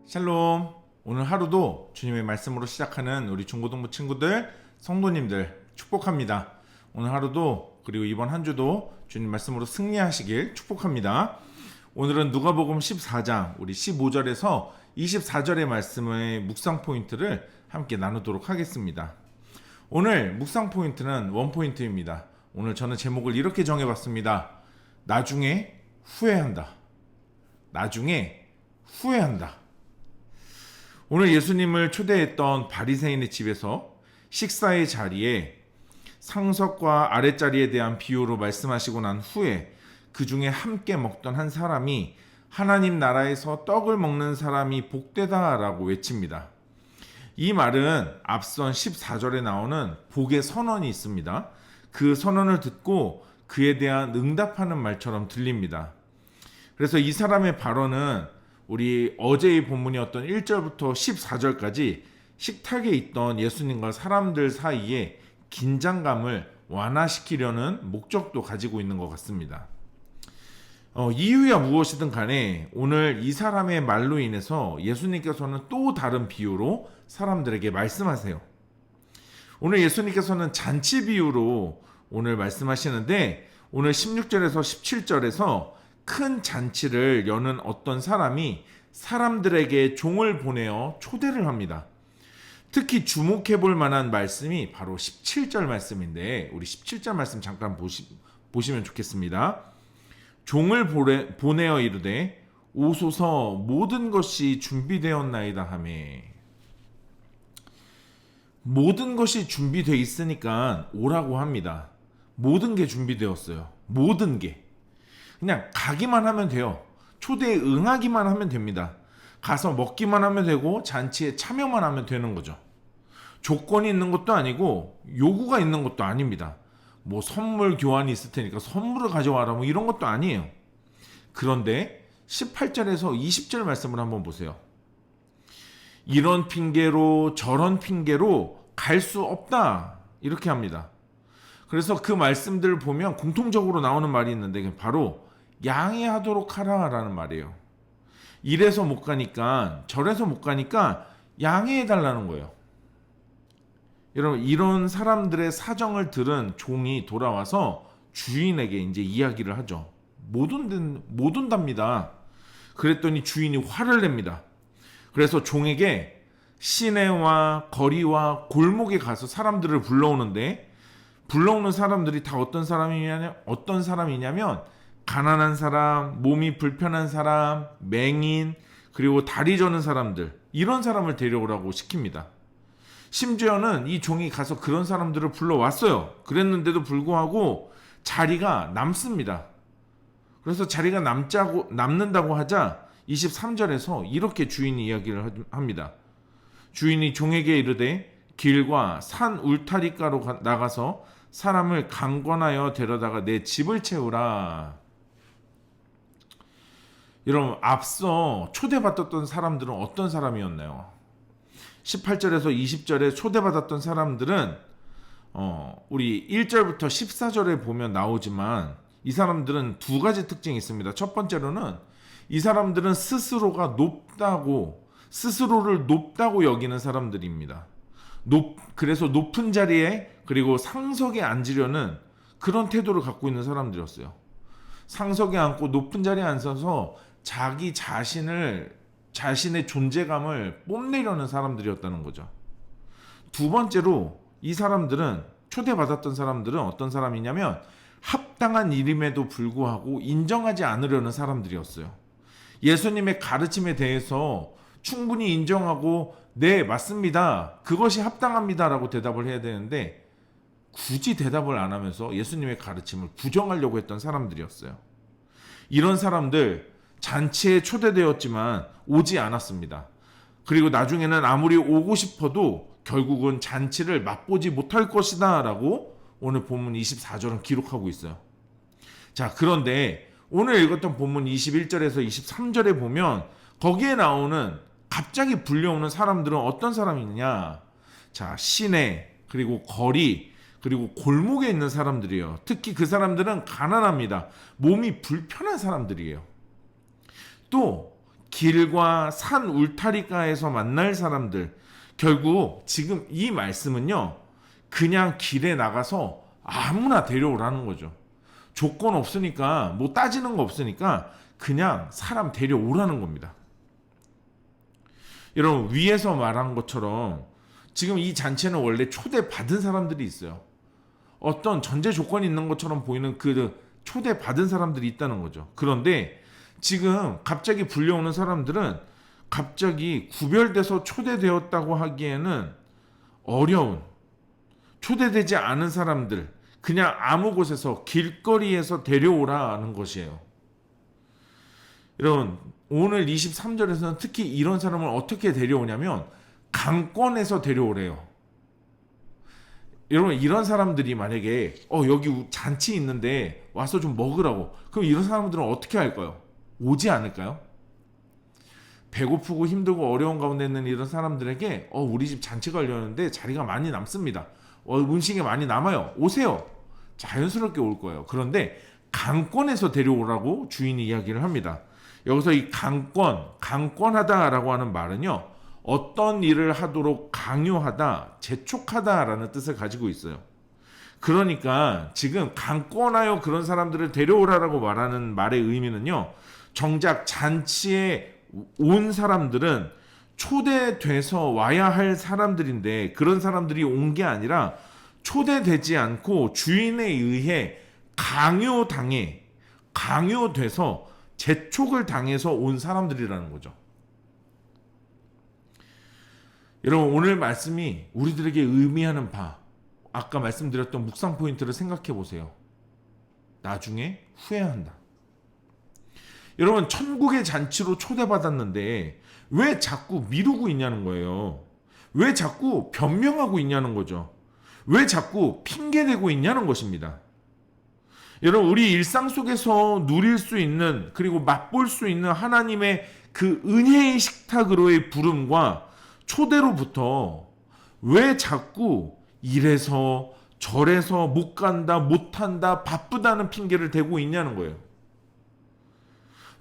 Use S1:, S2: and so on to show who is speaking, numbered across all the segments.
S1: 샬롬. 오늘 하루도 주님의 말씀으로 시작하는 우리 중고등부 친구들, 성도님들 축복합니다. 오늘 하루도 그리고 이번 한 주도 주님 말씀으로 승리하시길 축복합니다. 오늘은 누가복음 14장 우리 15절에서 24절의 말씀의 묵상 포인트를 함께 나누도록 하겠습니다. 오늘 묵상 포인트는 원포인트입니다. 오늘 저는 제목을 이렇게 정해봤습니다. 나중에 후회한다. 나중에 후회한다. 오늘 예수님을 초대했던 바리새인의 집에서 식사의 자리에 상석과 아랫자리에 대한 비유로 말씀하시고 난 후에 그 중에 함께 먹던 한 사람이 하나님 나라에서 떡을 먹는 사람이 복되다라고 외칩니다. 이 말은 앞선 14절에 나오는 복의 선언이 있습니다. 그 선언을 듣고 그에 대한 응답하는 말처럼 들립니다. 그래서 이 사람의 발언은 우리 어제의 본문이었던 1절부터 14절까지 식탁에 있던 예수님과 사람들 사이에 긴장감을 완화시키려는 목적도 가지고 있는 것 같습니다. 이유야 무엇이든 간에 오늘 이 사람의 말로 인해서 예수님께서는 또 다른 비유로 사람들에게 말씀하세요. 오늘 예수님께서는 잔치 비유로 오늘 말씀하시는데 오늘 16절에서 17절에서 큰 잔치를 여는 어떤 사람이 사람들에게 종을 보내어 초대를 합니다. 특히 주목해 볼 만한 말씀이 바로 17절 말씀인데 우리 17절 말씀 잠깐 보시면 좋겠습니다. 종을 보내어 이르되 오소서 모든 것이 준비되었나이다 하매. 모든 것이 준비되어 있으니까 오라고 합니다. 모든 게 준비되었어요. 모든 게. 그냥 가기만 하면 돼요. 초대에 응하기만 하면 됩니다. 가서 먹기만 하면 되고 잔치에 참여만 하면 되는 거죠. 조건이 있는 것도 아니고 요구가 있는 것도 아닙니다. 뭐 선물 교환이 있을 테니까 선물을 가져와라 뭐 이런 것도 아니에요. 그런데 18절에서 20절 말씀을 한번 보세요. 이런 핑계로 저런 핑계로 갈 수 없다 이렇게 합니다. 그래서 그 말씀들을 보면 공통적으로 나오는 말이 있는데 바로 양해하도록 하라라는 말이에요. 이래서 못 가니까 저래서 못 가니까 양해해달라는 거예요. 여러분 이런 사람들의 사정을 들은 종이 돌아와서 주인에게 이제 이야기를 하죠. 못 온답니다. 그랬더니 주인이 화를 냅니다. 그래서 종에게 시내와 거리와 골목에 가서 사람들을 불러오는데 불러오는 사람들이 다 어떤 사람이냐면 가난한 사람, 몸이 불편한 사람, 맹인, 그리고 다리 저는 사람들 이런 사람을 데려오라고 시킵니다. 심지어는 이 종이 가서 그런 사람들을 불러왔어요. 그랬는데도 불구하고 자리가 남습니다. 그래서 자리가 남는다고 하자 23절에서 이렇게 주인이 이야기를 합니다. 주인이 종에게 이르되 길과 산 울타리가로 나가서 사람을 강권하여 데려다가 내 집을 채우라. 여러분 앞서 초대받았던 사람들은 어떤 사람이었나요? 18절에서 20절에 초대받았던 사람들은 우리 1절부터 14절에 보면 나오지만 이 사람들은 두 가지 특징이 있습니다. 첫 번째로는 이 사람들은 스스로를 높다고 여기는 사람들입니다. 그래서 높은 자리에 그리고 상석에 앉으려는 그런 태도를 갖고 있는 사람들이었어요. 상석에 앉고 높은 자리에 앉아서 자기 자신의 존재감을 뽐내려는 사람들이었다는 거죠. 두 번째로 이 사람들은 초대받았던 사람들은 어떤 사람이냐면 합당한 일임에도 불구하고 인정하지 않으려는 사람들이었어요. 예수님의 가르침에 대해서 충분히 인정하고 네 맞습니다. 그것이 합당합니다 라고 대답을 해야 되는데 굳이 대답을 안 하면서 예수님의 가르침을 부정하려고 했던 사람들이었어요. 이런 사람들 잔치에 초대되었지만 오지 않았습니다. 그리고 나중에는 아무리 오고 싶어도 결국은 잔치를 맛보지 못할 것이다 라고 오늘 본문 24절은 기록하고 있어요. 자, 그런데 오늘 읽었던 본문 21절에서 23절에 보면 거기에 나오는 갑자기 불려오는 사람들은 어떤 사람이냐? 자, 시내 그리고 거리 그리고 골목에 있는 사람들이에요. 특히 그 사람들은 가난합니다. 몸이 불편한 사람들이에요. 또 길과 산 울타리가에서 만날 사람들, 결국 지금 이 말씀은요, 그냥 길에 나가서 아무나 데려오라는 거죠. 조건 없으니까, 뭐 따지는 거 없으니까 그냥 사람 데려오라는 겁니다. 여러분, 위에서 말한 것처럼 지금 이 잔치는 원래 초대받은 사람들이 있어요. 어떤 전제 조건이 있는 것처럼 보이는 그 초대받은 사람들이 있다는 거죠. 그런데 지금 갑자기 불려오는 사람들은 갑자기 구별돼서 초대되었다고 하기에는 어려운, 초대되지 않은 사람들, 그냥 아무 곳에서 길거리에서 데려오라는 것이에요. 여러분, 오늘 23절에서는 특히 이런 사람을 어떻게 데려오냐면 강권에서 데려오래요. 여러분, 이런 사람들이 만약에 여기 잔치 있는데 와서 좀 먹으라고, 그럼 이런 사람들은 어떻게 할까요? 오지 않을까요? 배고프고 힘들고 어려운 가운데 있는 이런 사람들에게 우리 집 잔치가 열렸는데 자리가 많이 남습니다. 음식이 많이 남아요. 오세요. 자연스럽게 올 거예요. 그런데 강권에서 데려오라고 주인이 이야기를 합니다. 여기서 이 강권하다라고 하는 말은요, 어떤 일을 하도록 강요하다, 재촉하다라는 뜻을 가지고 있어요. 그러니까 지금 강권하여 그런 사람들을 데려오라라고 말하는 말의 의미는요, 정작 잔치에 온 사람들은 초대돼서 와야 할 사람들인데 그런 사람들이 온 게 아니라 초대되지 않고 주인에 의해 강요돼서 재촉을 당해서 온 사람들이라는 거죠. 여러분, 오늘 말씀이 우리들에게 의미하는 바, 아까 말씀드렸던 묵상 포인트를 생각해 보세요. 나중에 후회한다. 여러분, 천국의 잔치로 초대받았는데 왜 자꾸 미루고 있냐는 거예요. 왜 자꾸 변명하고 있냐는 거죠. 왜 자꾸 핑계대고 있냐는 것입니다. 여러분, 우리 일상 속에서 누릴 수 있는, 그리고 맛볼 수 있는 하나님의 그 은혜의 식탁으로의 부름과 초대로부터 왜 자꾸 이래서 저래서 못 간다, 못 한다, 바쁘다는 핑계를 대고 있냐는 거예요.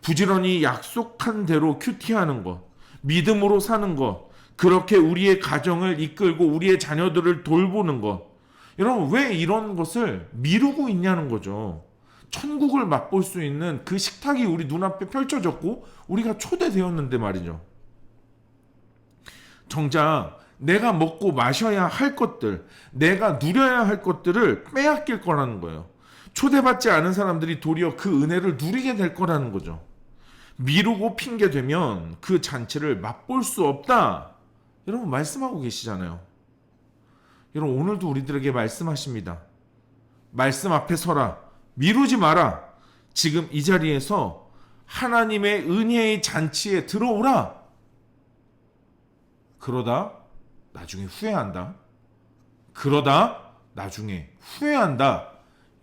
S1: 부지런히 약속한 대로 큐티하는 것, 믿음으로 사는 것, 그렇게 우리의 가정을 이끌고 우리의 자녀들을 돌보는 것, 여러분, 왜 이런 것을 미루고 있냐는 거죠. 천국을 맛볼 수 있는 그 식탁이 우리 눈앞에 펼쳐졌고 우리가 초대되었는데 말이죠. 정작 내가 먹고 마셔야 할 것들, 내가 누려야 할 것들을 빼앗길 거라는 거예요. 초대받지 않은 사람들이 도리어 그 은혜를 누리게 될 거라는 거죠. 미루고 핑계대면 그 잔치를 맛볼 수 없다. 여러분, 말씀하고 계시잖아요. 여러분, 오늘도 우리들에게 말씀하십니다. 말씀 앞에 서라. 미루지 마라. 지금 이 자리에서 하나님의 은혜의 잔치에 들어오라. 그러다 나중에 후회한다. 그러다 나중에 후회한다.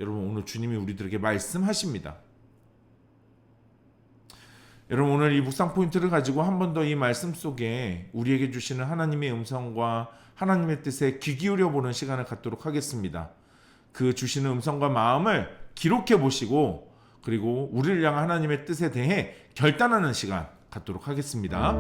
S1: 여러분, 오늘 주님이 우리들에게 말씀하십니다. 여러분, 오늘 이 묵상 포인트를 가지고 한 번 더 이 말씀 속에 우리에게 주시는 하나님의 음성과 하나님의 뜻에 귀 기울여 보는 시간을 갖도록 하겠습니다. 그 주시는 음성과 마음을 기록해 보시고, 그리고 우리를 향한 하나님의 뜻에 대해 결단하는 시간 갖도록 하겠습니다.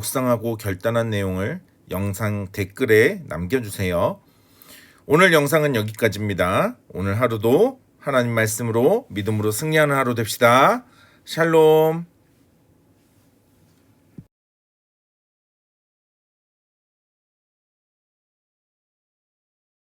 S1: 묵상하고 결단한 내용을 영상 댓글에 남겨주세요. 오늘 영상은 여기까지입니다. 오늘 하루도 하나님 말씀으로 믿음으로 승리하는 하루 됩시다. 샬롬.